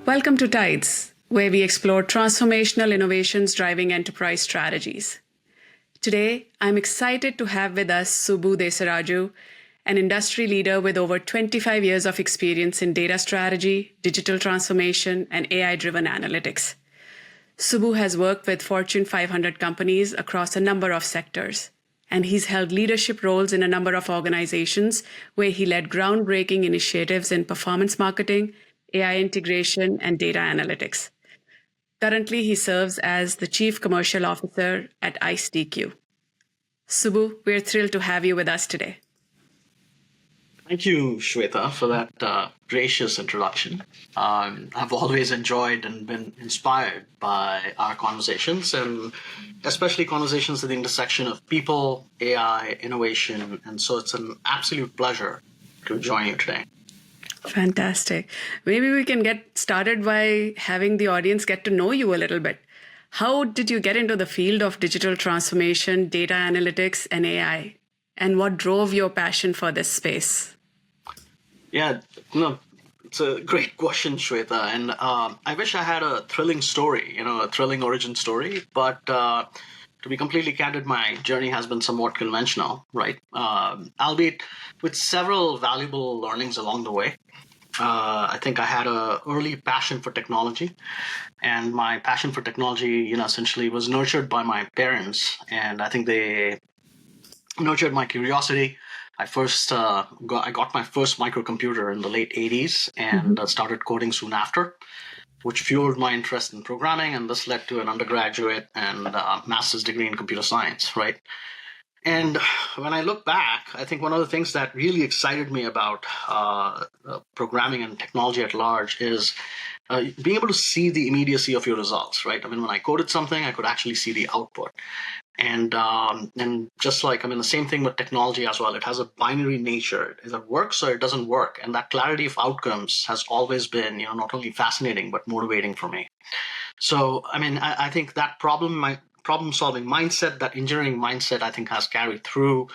Welcome to TIDES, where we explore transformational innovations driving enterprise strategies. Today, I'm excited to have with us Subu Desaraju, an industry leader with over 25 years of experience in data strategy, digital transformation, and AI-driven analytics. Subu has worked with Fortune 500 companies across a number of sectors, and he's held leadership roles in a number of organizations where he led groundbreaking initiatives in performance marketing, AI integration, and data analytics. Currently, he serves as the Chief Commercial Officer at iceDQ. Subu, we're thrilled to have you with us today. Thank you, Shveta, for that gracious introduction. I've always enjoyed and been inspired by our conversations, and especially conversations at the intersection of people, AI, innovation, and so it's an absolute pleasure to join you today. Fantastic. Maybe we can get started by having the audience get to know you a little bit. How did you get into the field of digital transformation, data analytics, and AI? And what drove your passion for this space? Yeah, no, it's a great question, Shweta. And I wish I had a thrilling story, a thrilling origin story. But to be completely candid, my journey has been somewhat conventional, right? Albeit with several valuable learnings along the way. I think I had an early passion for technology, and my passion for technology, essentially was nurtured by my parents, and I think they nurtured my curiosity. I got my first microcomputer in the late 80s and started coding soon after, which fueled my interest in programming, and this led to an undergraduate and master's degree in computer science, right? And when I look back, I think one of the things that really excited me about programming and technology at large is being able to see the immediacy of your results, right? I mean, when I coded something, I could actually see the output. And just like, the same thing with technology as well. It has a binary nature. It either works or it doesn't work. And that clarity of outcomes has always been, not only fascinating, but motivating for me. So, I think that problem-solving mindset, that engineering mindset, I think has carried through.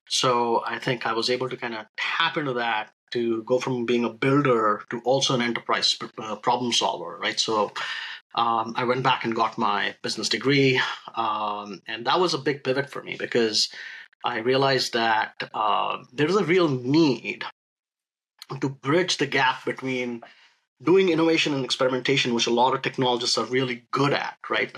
So I think I was able to kind of tap into that to go from being a builder to also an enterprise problem solver, right? So I went back and got my business degree, and that was a big pivot for me because I realized that there's a real need to bridge the gap between doing innovation and experimentation, which a lot of technologists are really good at, right?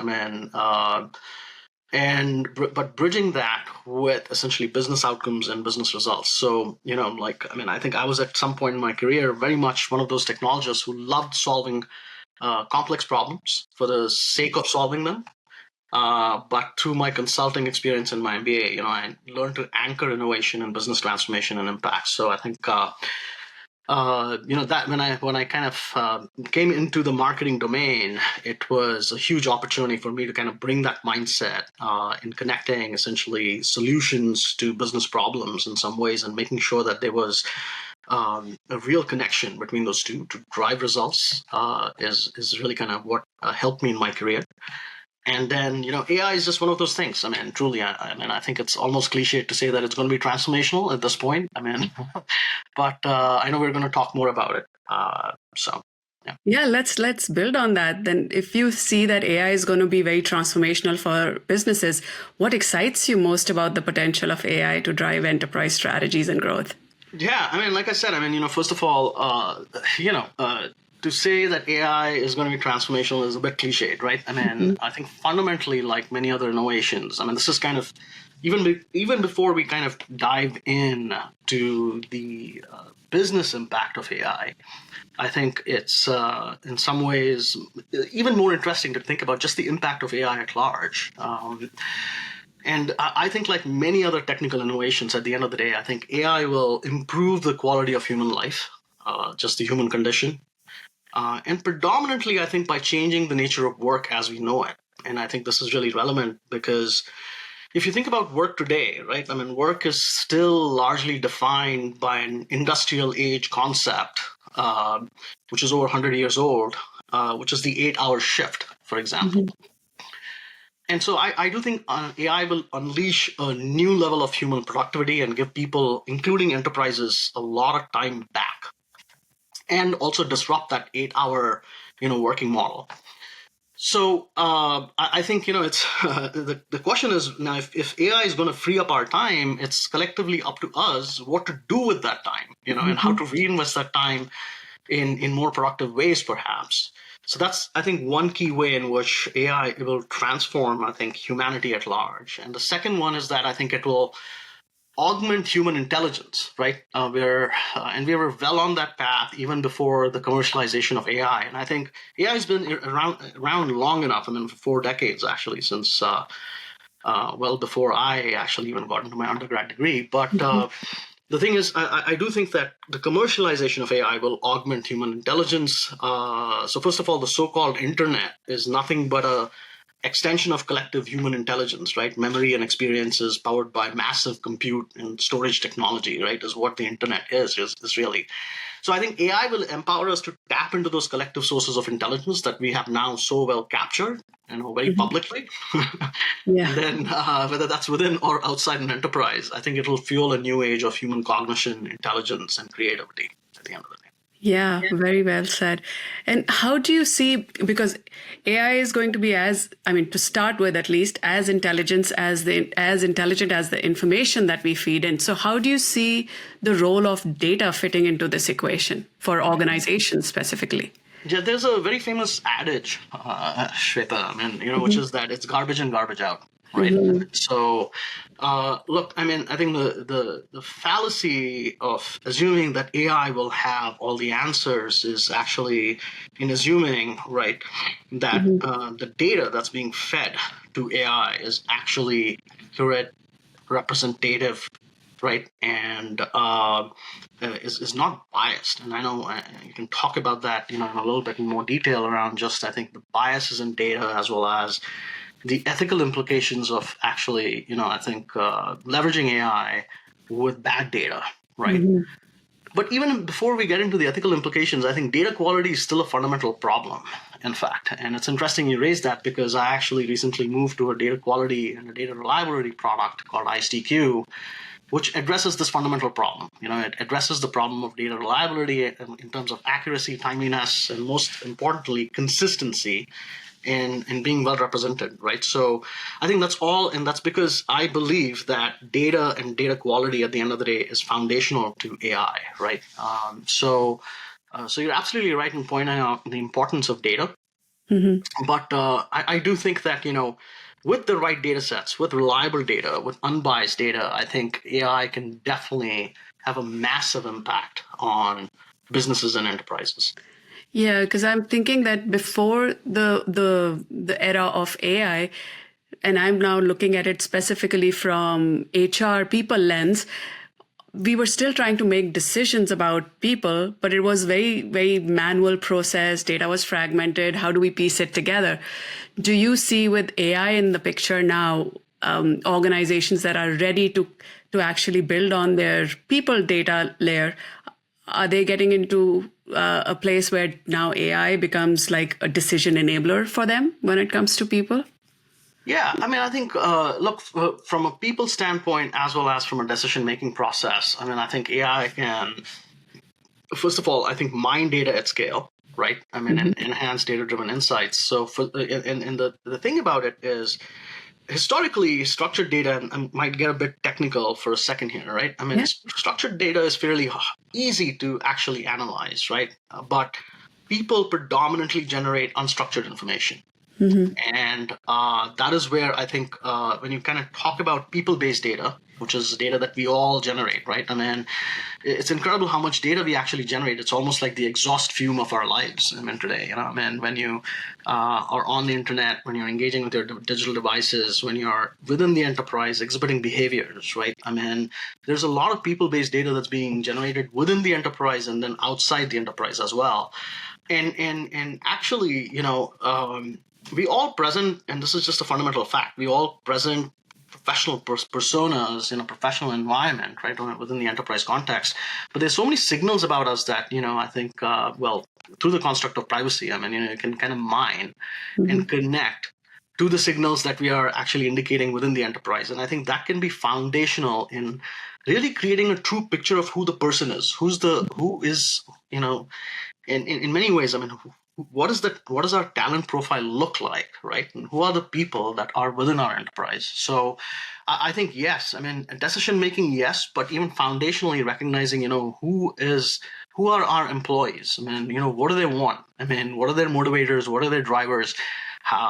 But bridging that with essentially business outcomes and business results. So, I think I was at some point in my career very much one of those technologists who loved solving complex problems for the sake of solving them. But through my consulting experience in my MBA, I learned to anchor innovation and business transformation and impact. So I think that when I kind of came into the marketing domain, it was a huge opportunity for me to kind of bring that mindset in connecting essentially solutions to business problems in some ways and making sure that there was a real connection between those two to drive results is really kind of what helped me in my career. And then, AI is just one of those things. Truly, I think it's almost cliche to say that it's going to be transformational at this point. But I know we're going to talk more about it. Yeah, let's build on that. Then if you see that AI is going to be very transformational for businesses, what excites you most about the potential of AI to drive enterprise strategies and growth? Yeah, like I said, first of all, to say that AI is going to be transformational is a bit cliched, right? I think fundamentally, like many other innovations, this is kind of, even before we kind of dive in to the business impact of AI, I think it's in some ways even more interesting to think about just the impact of AI at large. And I think like many other technical innovations, at the end of the day, I think AI will improve the quality of human life, just the human condition. And predominantly, I think, by changing the nature of work as we know it. And I think this is really relevant because if you think about work today, right, work is still largely defined by an industrial age concept, which is over 100 years old, which is the 8-hour shift, for example. And so I do think AI will unleash a new level of human productivity and give people, including enterprises, a lot of time back. And also disrupt that 8-hour working model. So I think it's the question is now if AI is going to free up our time, it's collectively up to us what to do with that time, and how to reinvest that time in more productive ways, perhaps. So that's, I think, one key way in which AI will transform, I think, humanity at large. And the second one is that I think it will augment human intelligence, right? And we were well on that path even before the commercialization of AI. And I think AI has been around long enough. I mean, for 4 decades actually, since well before I actually even got into my undergrad degree. But the thing is, I do think that the commercialization of AI will augment human intelligence. So first of all, the so-called internet is nothing but a extension of collective human intelligence, right? Memory and experiences powered by massive compute and storage technology, right? Is what the internet is really. So I think AI will empower us to tap into those collective sources of intelligence that we have now so well captured, very publicly. Yeah. And then whether that's within or outside an enterprise, I think it will fuel a new age of human cognition, intelligence, and creativity at the end of the day. Yeah, very well said. And how do you see, because AI is going to be to start with at least, as intelligent as the information that we feed in. So how do you see the role of data fitting into this equation for organizations specifically? Yeah, there's a very famous adage, Shveta, which is that it's garbage in, garbage out, right? So, look, I think the fallacy of assuming that AI will have all the answers is actually in assuming, right, that the data that's being fed to AI is actually accurate, representative, right, and is not biased. And I know you can talk about that, in a little bit more detail around just, I think, the biases in data as well as the ethical implications of actually, I think, leveraging AI with bad data, right? But even before we get into the ethical implications, I think data quality is still a fundamental problem, in fact. And it's interesting you raised that because I actually recently moved to a data quality and a data reliability product called iceDQ, which addresses this fundamental problem. It addresses the problem of data reliability in terms of accuracy, timeliness, and most importantly, consistency in being well represented, right? So I think that's all, and that's because I believe that data and data quality at the end of the day is foundational to AI, right? So you're absolutely right in pointing out the importance of data. But I do think that, with the right data sets, with reliable data, with unbiased data, I think AI can definitely have a massive impact on businesses and enterprises. Yeah, because I'm thinking that before the era of AI, and I'm now looking at it specifically from HR people lens, we were still trying to make decisions about people, but it was very, very manual process. Data was fragmented. How do we piece it together? Do you see with AI in the picture now, organizations that are ready to actually build on their people data layer? Are they getting into a place where now AI becomes like a decision enabler for them when it comes to people? Yeah, I think, look, from a people standpoint, as well as from a decision-making process, I think AI can, first of all, I think mine data at scale, right? And enhance data-driven insights. So and the thing about it is, historically, structured data, and I might get a bit technical for a second here, right? Structured data is fairly easy to actually analyze, right? But people predominantly generate unstructured information. And that is where I think when you kind of talk about people-based data, which is data that we all generate, right? It's incredible how much data we actually generate. It's almost like the exhaust fume of our lives. Today, when you are on the internet, when you're engaging with your digital devices, when you're within the enterprise exhibiting behaviors, right? There's a lot of people-based data that's being generated within the enterprise and then outside the enterprise as well. And actually, we all present, and this is just a fundamental fact, we all present professional personas in a professional environment, right, within the enterprise context. But there's so many signals about us that, I think, through the construct of privacy, you can kind of mine and connect to the signals that we are actually indicating within the enterprise. And I think that can be foundational in really creating a true picture of who the person is, who is, in many ways, what does our talent profile look like, right? And who are the people that are within our enterprise? So I think yes, I mean decision making, yes, but even foundationally recognizing, who are our employees? I mean, what do they want? I mean, what are their motivators? What are their drivers?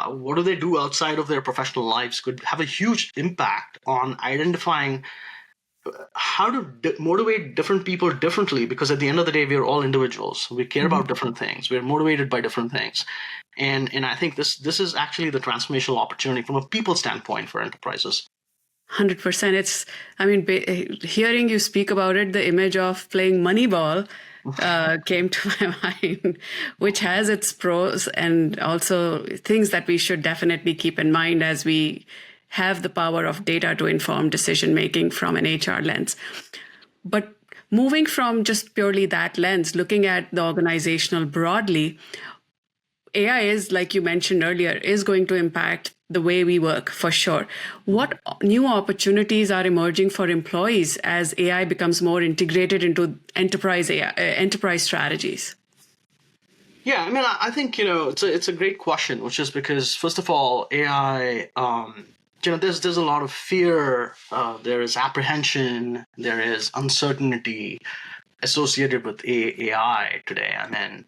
What do they do outside of their professional lives could have a huge impact on identifying how to motivate different people differently, because at the end of the day we're all individuals, we care about different things, we're motivated by different things, and I think this is actually the transformational opportunity from a people standpoint for enterprises. 100%. Hearing you speak about it, the image of playing Moneyball came to my mind, which has its pros and also things that we should definitely keep in mind as we have the power of data to inform decision making from an HR lens. But moving from just purely that lens, looking at the organizational broadly, AI is, like you mentioned earlier, is going to impact the way we work for sure. What new opportunities are emerging for employees as AI becomes more integrated into enterprise AI, enterprise strategies? Yeah, I mean, I think it's a great question, which is because first of all, AI, there's a lot of fear, there is apprehension, there is uncertainty associated with AI today. I mean,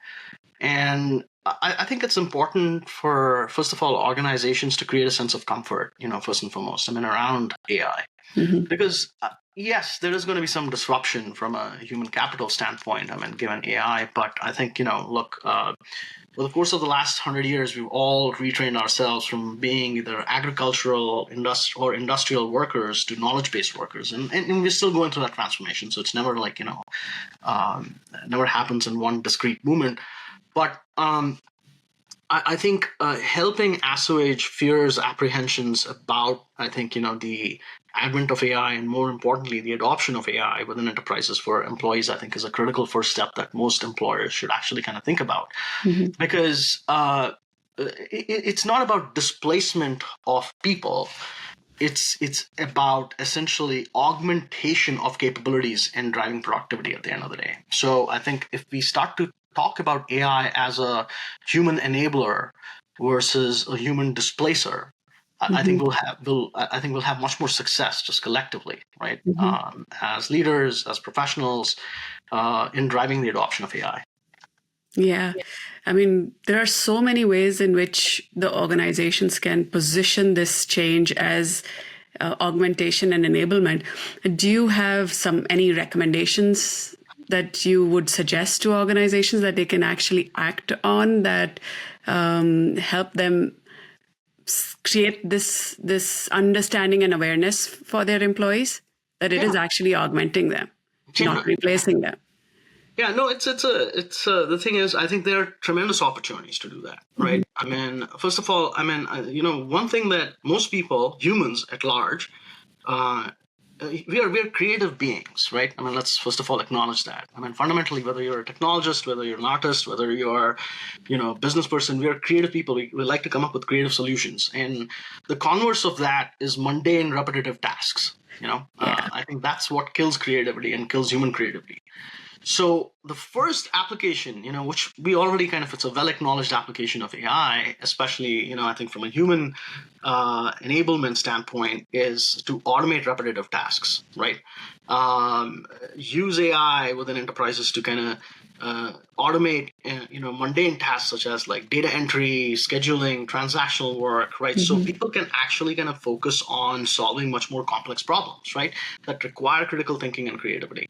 and I think it's important for, first of all, organizations to create a sense of comfort, first and foremost, I mean, around AI. Because yes, there is going to be some disruption from a human capital standpoint, I mean, given AI, but I think, look, over the course of the last 100 years, we've all retrained ourselves from being either agricultural, or industrial workers to knowledge-based workers. And we're still going through that transformation. So it's never like, never happens in one discrete moment. But I think helping assuage fears, apprehensions about, I think, the advent of AI and more importantly, the adoption of AI within enterprises for employees, I think is a critical first step that most employers should actually kind of think about. Because it's not about displacement of people. It's about essentially augmentation of capabilities and driving productivity at the end of the day. So I think if we start to talk about AI as a human enabler versus a human displacer, I think we'll have much more success just collectively, right? As leaders, as professionals, in driving the adoption of AI. Yeah. I mean, there are so many ways in which the organizations can position this change as augmentation and enablement. Do you have any recommendations that you would suggest to organizations that they can actually act on that help them create this understanding and awareness for their employees that it is actually augmenting them, not replacing them? Yeah, no, it's the thing is, I think there are tremendous opportunities to do that, right? I mean, first of all, I mean, one thing that most people, humans at large, we are creative beings, right? I mean, let's first of all acknowledge that. I mean, fundamentally, whether you're a technologist, whether you're an artist, whether you're, a business person, we are creative people. We like to come up with creative solutions, and the converse of that is mundane, repetitive tasks. I think that's what kills creativity and kills human creativity. So the first application, which we already it's a well-acknowledged application of AI, especially, I think from a human enablement standpoint, is to automate repetitive tasks, right? Use AI within enterprises to automate, mundane tasks such as like data entry, scheduling, transactional work, right? So people can actually focus on solving much more complex problems, right? That require critical thinking and creativity.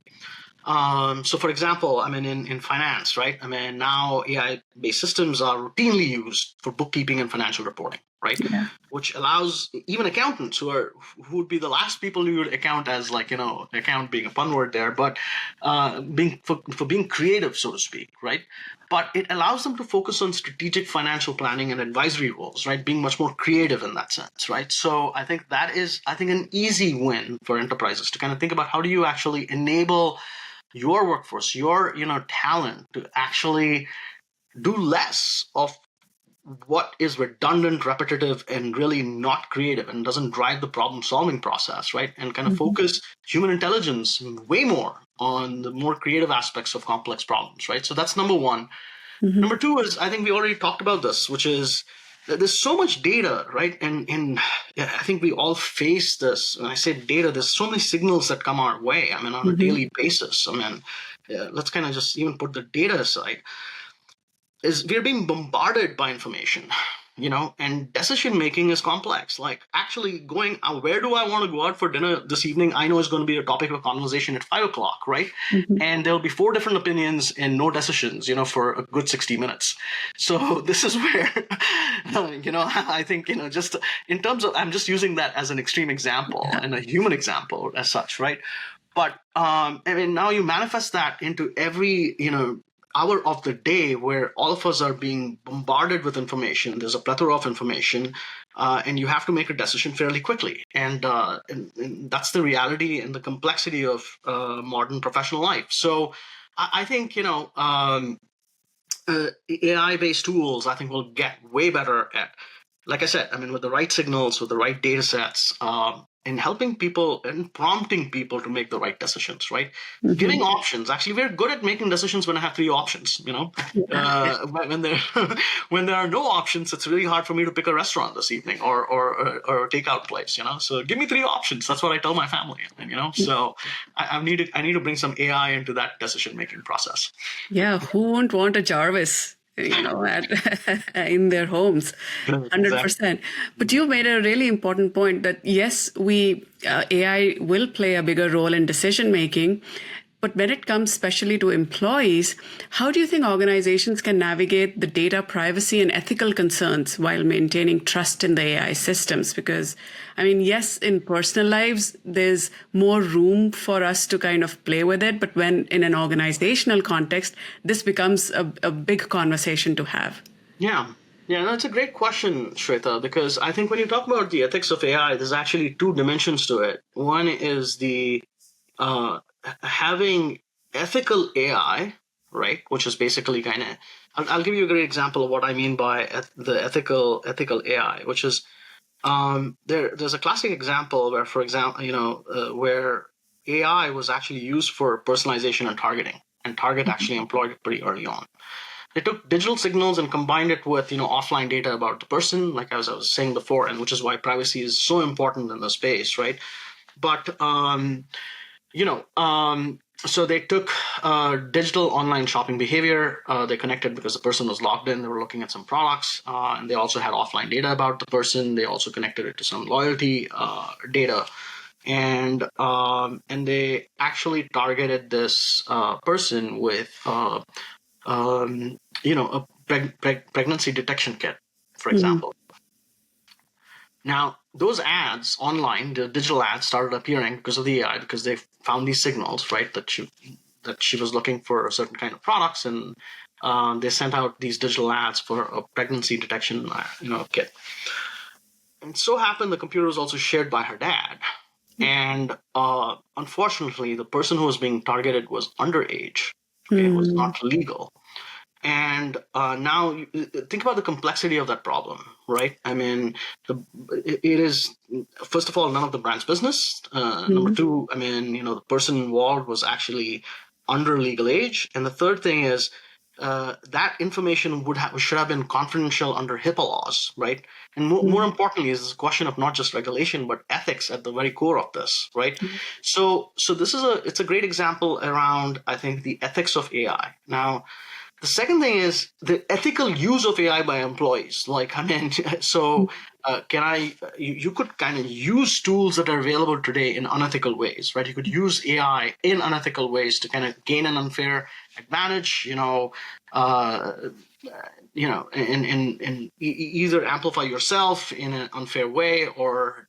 So for example, I mean, in finance, right? I mean, now AI-based systems are routinely used for bookkeeping and financial reporting, right? Yeah. Which allows even accountants who would be the last people you would account as account being a pun word there, but for being creative, so to speak, right? But it allows them to focus on strategic financial planning and advisory roles, right? Being much more creative in that sense, right? So I think that is, an easy win for enterprises to think about how do you actually enable your workforce, your talent to actually do less of what is redundant, repetitive, and really not creative and doesn't drive the problem-solving process, right? And focus human intelligence way more on the more creative aspects of complex problems, right? So that's number one. Number two is, I think we already talked about this, which is that there's so much data, right? And yeah, I think we all face this. When I say data, there's so many signals that come our way. I mean, on a daily basis. I mean, let's kind of just even put the data aside. Is we're being bombarded by information, and decision making is complex. Like actually going out, where do I want to go out for dinner this evening? I know is going to be a topic of conversation at 5 o'clock, right? And there'll be 4 different opinions and no decisions, for a good 60 minutes. So this is where, I think, just in terms of, I'm just using that as an extreme example and a human example as such, right? But I mean, now you manifest that into every, hour of the day where all of us are being bombarded with information. There's a plethora of information, and you have to make a decision fairly quickly. And that's the reality and the complexity of modern professional life. So I think, AI-based tools, I think, will get way better at, like I said, I mean, with the right signals, with the right data sets, in helping people and prompting people to make the right decisions, right? Giving options. Actually, we're good at making decisions when I have 3 options, when there when there are no options, it's really hard for me to pick a restaurant this evening or a takeout place, So give me 3 options. That's what I tell my family, So I need to bring some AI into that decision-making process. Yeah, who won't want a Jarvis? In their homes, 100%. But you made a really important point that yes, AI will play a bigger role in decision making. But when it comes especially to employees, how do you think organizations can navigate the data privacy and ethical concerns while maintaining trust in the AI systems? Because, I mean, yes, in personal lives, there's more room for us to kind of play with it. But when in an organizational context, this becomes a big conversation to have. Yeah. Yeah, that's a great question, Shweta, because I think when you talk about the ethics of AI, there's actually 2 dimensions to it. One is the having ethical AI, right? Which is basically kind of, I'll give you a great example of what I mean by the ethical AI, which is there's a classic example where, for example, where AI was actually used for personalization and targeting, and Target actually employed it pretty early on. They took digital signals and combined it with offline data about the person, like as I was saying before, and which is why privacy is so important in the space, right? But so they took digital online shopping behavior. They connected because the person was logged in. They were looking at some products, and they also had offline data about the person. They also connected it to some loyalty data, and they actually targeted this person with a pregnancy detection kit, for example. Now, those ads online, the digital ads, started appearing because of the AI, because they found these signals, right, that she was looking for a certain kind of products, and they sent out these digital ads for a pregnancy detection, kit. And so happened the computer was also shared by her dad, and unfortunately, the person who was being targeted was underage. Okay, it was not legal. And now think about the complexity of that problem, right? I mean, it is, first of all, none of the brand's business. Number 2, I mean, the person involved was actually under legal age. And the third thing is that information should have been confidential under HIPAA laws, right? And more importantly, is a question of not just regulation, but ethics at the very core of this, right? So this is it's a great example around, I think, the ethics of AI. Now, the second thing is the ethical use of AI by employees. Like, I mean, so you could kind of use tools that are available today in unethical ways, right? You could use AI in unethical ways to kind of gain an unfair advantage, and either amplify yourself in an unfair way or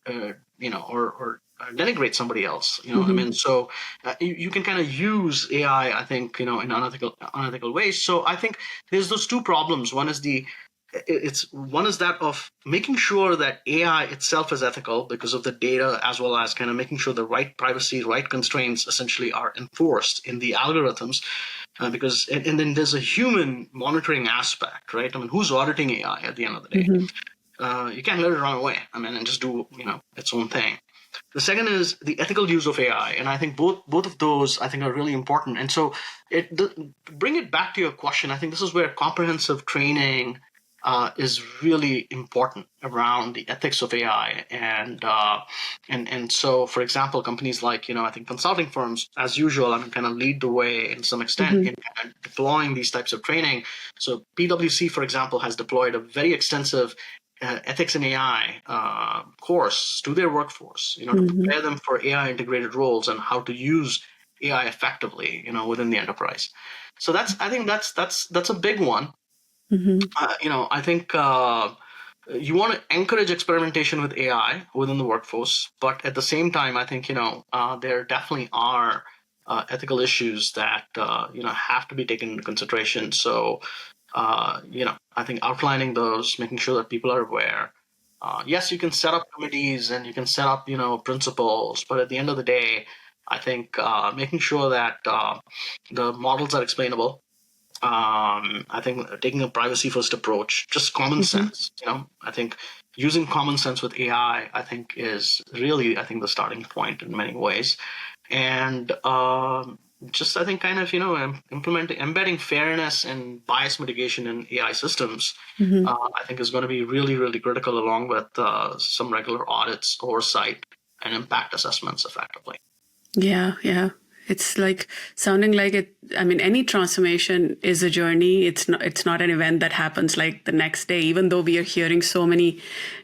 denigrate somebody else. I mean, so you can kind of use AI, I think, in unethical ways. So I think there's those 2 problems. One is that of making sure that AI itself is ethical because of the data, as well as kind of making sure the right privacy, right constraints essentially are enforced in the algorithms. Because and then there's a human monitoring aspect, right? I mean, who's auditing AI at the end of the day? You can't let it run away. I mean, and just do its own thing. The second is the ethical use of AI, and I think both of those I think are really important. And so, bring it back to your question. I think this is where comprehensive training is really important around the ethics of AI, and so, for example, companies like I think consulting firms, as usual, I mean, kind of lead the way in some extent in kind of deploying these types of training. So PwC, for example, has deployed a very extensive ethics in AI course to their workforce, to prepare them for AI integrated roles and how to use AI effectively, within the enterprise. So I think that's a big one. I think you want to encourage experimentation with AI within the workforce, but at the same time, I think there definitely are ethical issues that have to be taken into consideration. So I think outlining those, making sure that people are aware. Yes, you can set up committees and you can set up principles, but at the end of the day, I think making sure that the models are explainable. I think taking a privacy first approach, just common sense, I think using common sense with AI, I think is really, I think the starting point in many ways. And just, I think kind of, embedding fairness and bias mitigation in AI systems, I think is going to be really, really critical along with some regular audits, oversight, and impact assessments effectively. Yeah, yeah. It's like sounding like it. I mean, any transformation is a journey. It's not an event that happens like the next day. Even though we are hearing so many,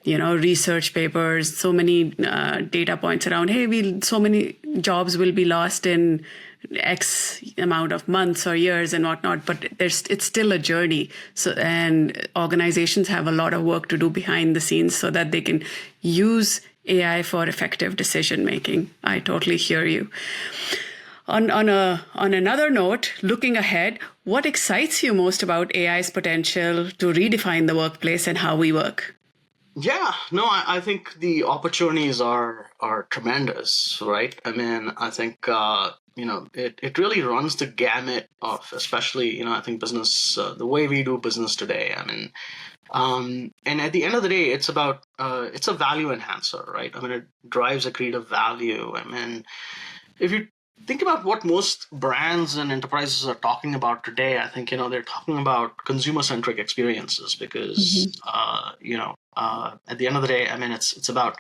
research papers, so many data points around. Hey, so many jobs will be lost in X amount of months or years and whatnot. But it's still a journey. So, and organizations have a lot of work to do behind the scenes so that they can use AI for effective decision making. I totally hear you. On another note, looking ahead, what excites you most about AI's potential to redefine the workplace and how we work? Yeah, no, I think the opportunities are tremendous, right? I mean, I think it really runs the gamut of, especially I think business, the way we do business today. I mean, and at the end of the day, it's about it's a value enhancer, right? I mean, it drives a creative value. I mean, if you think about what most brands and enterprises are talking about today, I think they're talking about consumer-centric experiences because at the end of the day, I mean it's about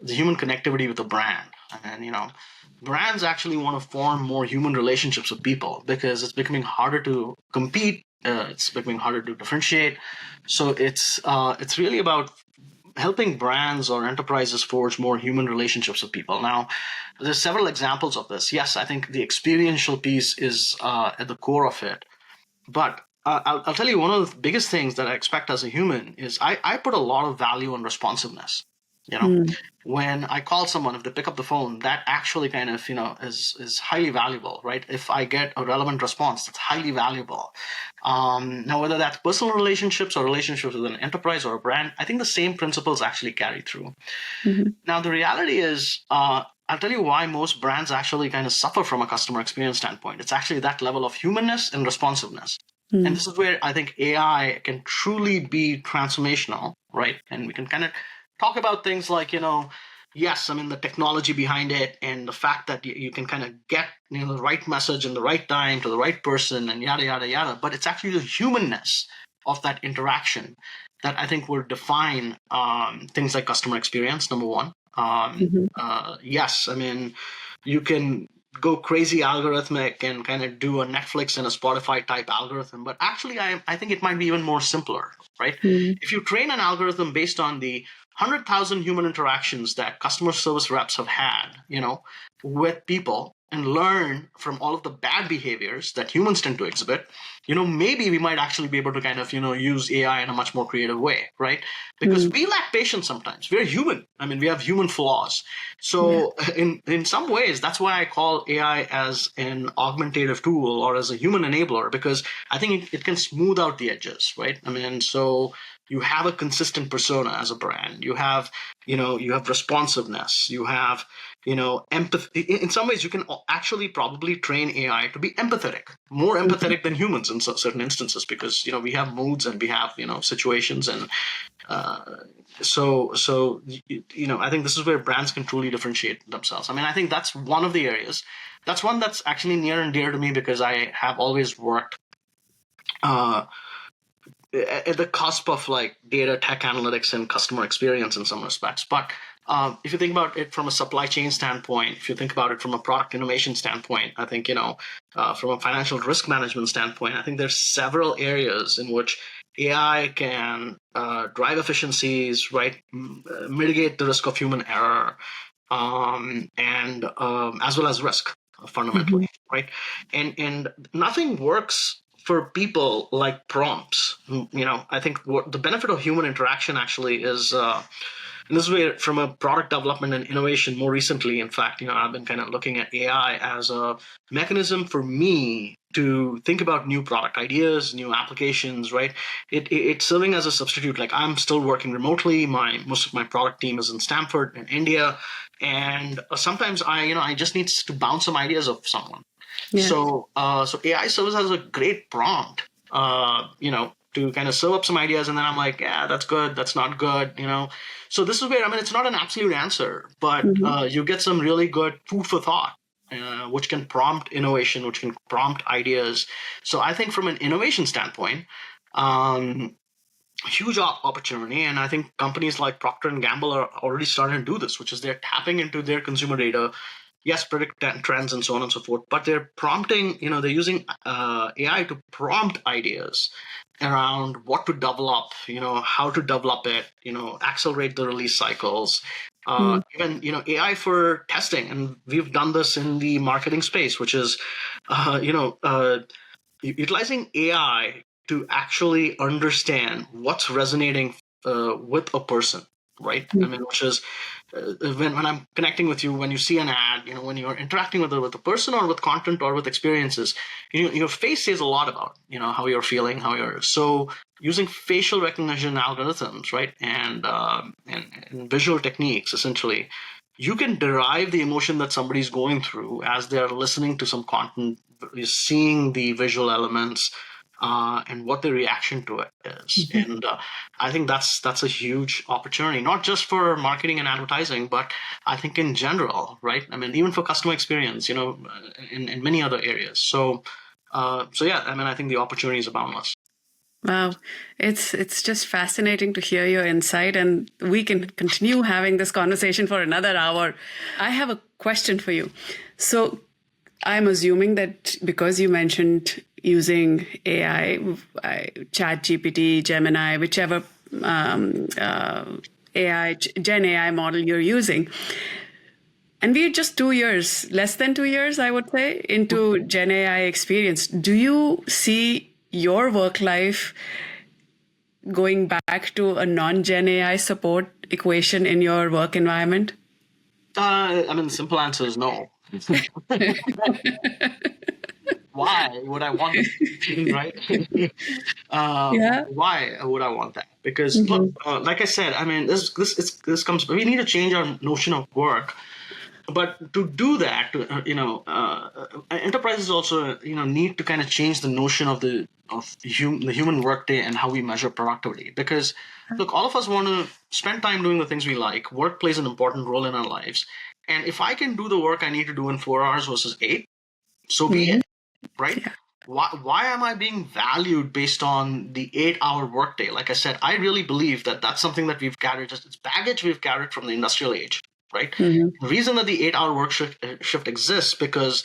the human connectivity with the brand, and brands actually want to form more human relationships with people because it's becoming harder to compete, it's becoming harder to differentiate. So it's really about helping brands or enterprises forge more human relationships with people. Now, there's several examples of this. Yes, I think the experiential piece is at the core of it. But I'll tell you, one of the biggest things that I expect as a human is I put a lot of value on responsiveness. When I call someone, if they pick up the phone, that actually kind of, is highly valuable, right? If I get a relevant response, that's highly valuable. Now, whether that's personal relationships or relationships with an enterprise or a brand, I think the same principles actually carry through. Now, the reality is, I'll tell you why most brands actually kind of suffer from a customer experience standpoint. It's actually that level of humanness and responsiveness. And this is where I think AI can truly be transformational, right? And we can kind of talk about things like, yes, I mean, the technology behind it and the fact that you can kind of get, the right message in the right time to the right person and yada, yada, yada. But it's actually the humanness of that interaction that I think will define things like customer experience, number one. Yes, I mean, you can go crazy algorithmic and kind of do a Netflix and a Spotify type algorithm, but actually I think it might be even more simpler, right? If you train an algorithm based on the 100,000 human interactions that customer service reps have had, with people, and learn from all of the bad behaviors that humans tend to exhibit, maybe we might actually be able to kind of, use AI in a much more creative way, right? Because we lack patience sometimes. We're human. I mean, we have human flaws. So in some ways, that's why I call AI as an augmentative tool or as a human enabler, because I think it can smooth out the edges, right? I mean, so you have a consistent persona as a brand. You have responsiveness. You have, empathy. In some ways, you can actually probably train AI to be empathetic, more empathetic than humans in certain instances, because we have moods and we have situations, and so I think this is where brands can truly differentiate themselves. I mean, I think that's one of the areas. That's one that's actually near and dear to me, because I have always worked at the cusp of like data, tech analytics, and customer experience in some respects. But if you think about it from a supply chain standpoint, if you think about it from a product innovation standpoint, I think, from a financial risk management standpoint, I think there's several areas in which AI can drive efficiencies, right? Mitigate the risk of human error, and as well as risk, fundamentally, right? And nothing works for people like prompts. I think what the benefit of human interaction actually is, and this is where, from a product development and innovation, more recently, in fact, I've been kind of looking at AI as a mechanism for me to think about new product ideas, new applications, right? It's serving as a substitute. Like, I'm still working remotely. Most of my product team is in Stanford in India. And sometimes I just need to bounce some ideas off someone. Yeah. So AI serves as a great prompt, to kind of serve up some ideas, and then I'm like, yeah, that's good, that's not good, So this is where, I mean, it's not an absolute answer, but you get some really good food for thought, which can prompt innovation, which can prompt ideas. So I think from an innovation standpoint, huge opportunity, and I think companies like Procter and Gamble are already starting to do this, which is they're tapping into their consumer data. Yes, predict trends and so on and so forth, but they're prompting, they're using AI to prompt ideas around what to develop, how to develop it, accelerate the release cycles, even, AI for testing. And we've done this in the marketing space, which is, utilizing AI to actually understand what's resonating with a person, right? I mean, which is when I'm connecting with you, when you see an ad, when you're interacting with a person or with content or with experiences, your face says a lot about, how you're feeling, so using facial recognition algorithms, right? And visual techniques, essentially, you can derive the emotion that somebody's going through as they're listening to some content, seeing the visual elements, and what the reaction to it is. And I think that's a huge opportunity, not just for marketing and advertising, but I think in general, right? I mean, even for customer experience, in many other areas. So yeah, I mean, I think the opportunities are boundless. Wow. It's just fascinating to hear your insight, and we can continue having this conversation for another hour. I have a question for you. So I'm assuming that because you mentioned using AI, ChatGPT, Gemini, whichever Gen AI model you're using, and we're just 2 years, less than 2 years, I would say, into Gen AI experience. Do you see your work life going back to a non-Gen AI support equation in your work environment? I mean, the simple answer is no. Why would I want that? Right? Why would I want that? Because look, like I said, I mean, this comes. We need to change our notion of work. But to do that, enterprises also, need to kind of change the notion of the human workday and how we measure productivity. Because look, all of us want to spend time doing the things we like. Work plays an important role in our lives. And if I can do the work I need to do in 4 hours versus 8, so be it, right? Yeah. Why am I being valued based on the 8-hour workday? Like I said, I really believe that that's something that we've carried, it's baggage we've carried from the industrial age, right? The reason that the 8-hour work shift exists because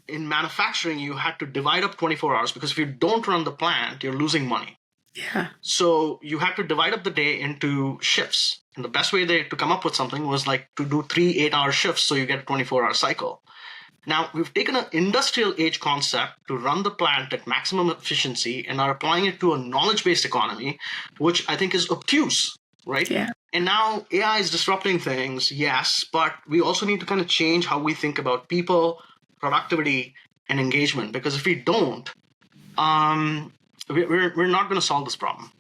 in manufacturing, you had to divide up 24 hours because if you don't run the plant, you're losing money. Yeah. So you had to divide up the day into shifts. And the best way to come up with something was like to do 3 8-hour shifts so you get a 24-hour cycle. Now, we've taken an industrial age concept to run the plant at maximum efficiency and are applying it to a knowledge-based economy, which I think is obtuse, right? Yeah. And now AI is disrupting things, yes, but we also need to kind of change how we think about people, productivity, and engagement. Because if we don't, we're not going to solve this problem.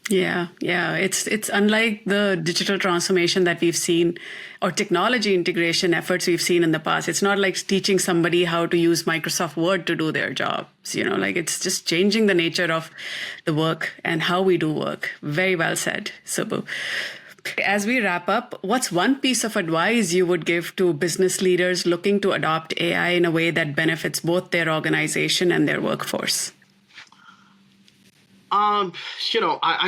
Yeah, yeah. It's unlike the digital transformation that we've seen or technology integration efforts we've seen in the past. It's not like teaching somebody how to use Microsoft Word to do their jobs, like it's just changing the nature of the work and how we do work. Very well said, Subu. As we wrap up, what's one piece of advice you would give to business leaders looking to adopt AI in a way that benefits both their organization and their workforce? I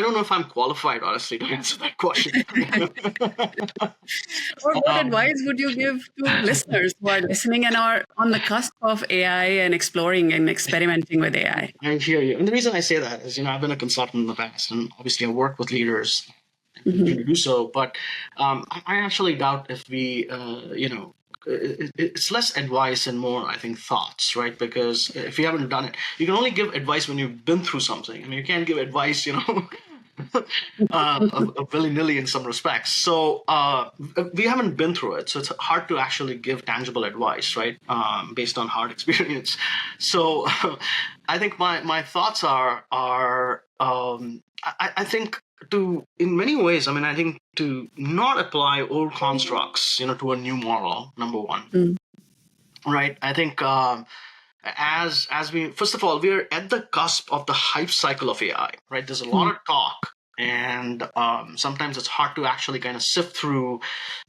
don't know if I'm qualified, honestly, to answer that question. Or what um, advice would you give to listeners who are listening and are on the cusp of AI and exploring and experimenting with AI? I hear you. And the reason I say that is, I've been a consultant in the past, and obviously I work with leaders and continue to do so. But I actually doubt if we, it's less advice and more, I think, thoughts, right? Because if you haven't done it, you can only give advice when you've been through something. I mean, you can't give advice, willy-nilly in some respects. So we haven't been through it, so it's hard to actually give tangible advice, right? Based on hard experience. So I think my thoughts are I think in many ways, I think to not apply old constructs, to a new model. Number one, right? I think. As we first of all, we're at the cusp of the hype cycle of AI, right? There's a lot of talk, and sometimes it's hard to actually kind of sift through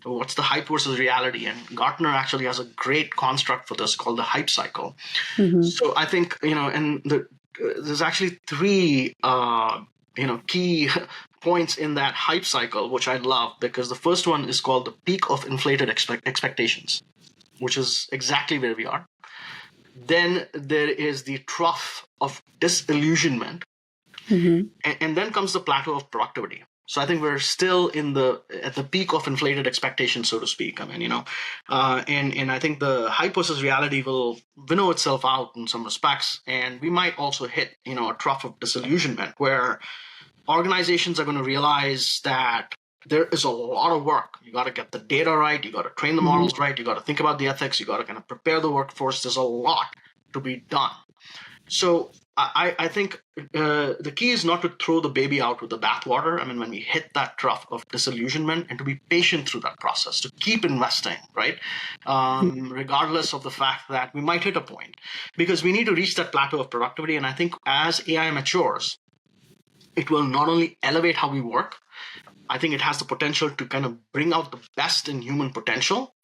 what's the hype versus reality. And Gartner actually has a great construct for this called the hype cycle. So I think there's actually three key points in that hype cycle, which I love, because the first one is called the peak of inflated expectations, which is exactly where we are. Then there is the trough of disillusionment, and then comes the plateau of productivity. So I think we're still at the peak of inflated expectations, so to speak. And I think the hype versus reality will winnow itself out in some respects, and we might also hit a trough of disillusionment where organizations are going to realize that there is a lot of work. You got to get the data right. You got to train the models right. You got to think about the ethics. You got to kind of prepare the workforce. There's a lot to be done. So I think the key is not to throw the baby out with the bathwater. When we hit that trough of disillusionment, and to be patient through that process, to keep investing, right? Regardless of the fact that we might hit a point, because we need to reach that plateau of productivity. And I think as AI matures, it will not only elevate how we work, I think it has the potential to kind of bring out the best in human potential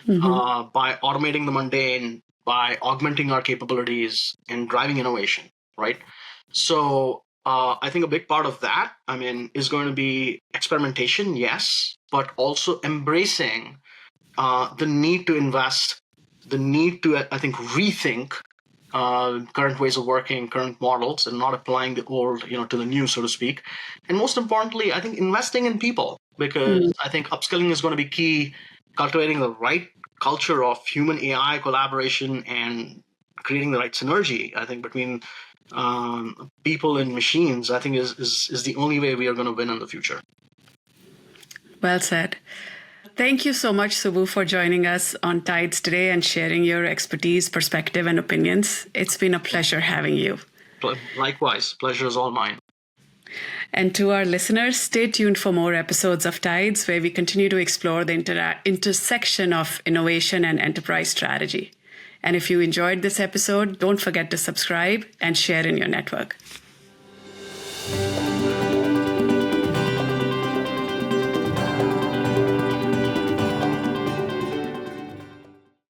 by automating the mundane, by augmenting our capabilities and driving innovation, right? So I think a big part of that, is going to be experimentation, yes, but also embracing the need to invest, the need to, I think, rethink current ways of working, current models, and not applying the old, to the new, so to speak. And most importantly, I think investing in people, because I think upskilling is going to be key. Cultivating the right culture of human AI collaboration and creating the right synergy, I think, between people and machines, I think is the only way we are going to win in the future. Well said. Thank you so much, Subu, for joining us on TIDES today and sharing your expertise, perspective, and opinions. It's been a pleasure having you. Likewise, pleasure is all mine. And to our listeners, stay tuned for more episodes of TIDES, where we continue to explore the intersection of innovation and enterprise strategy. And if you enjoyed this episode, don't forget to subscribe and share in your network.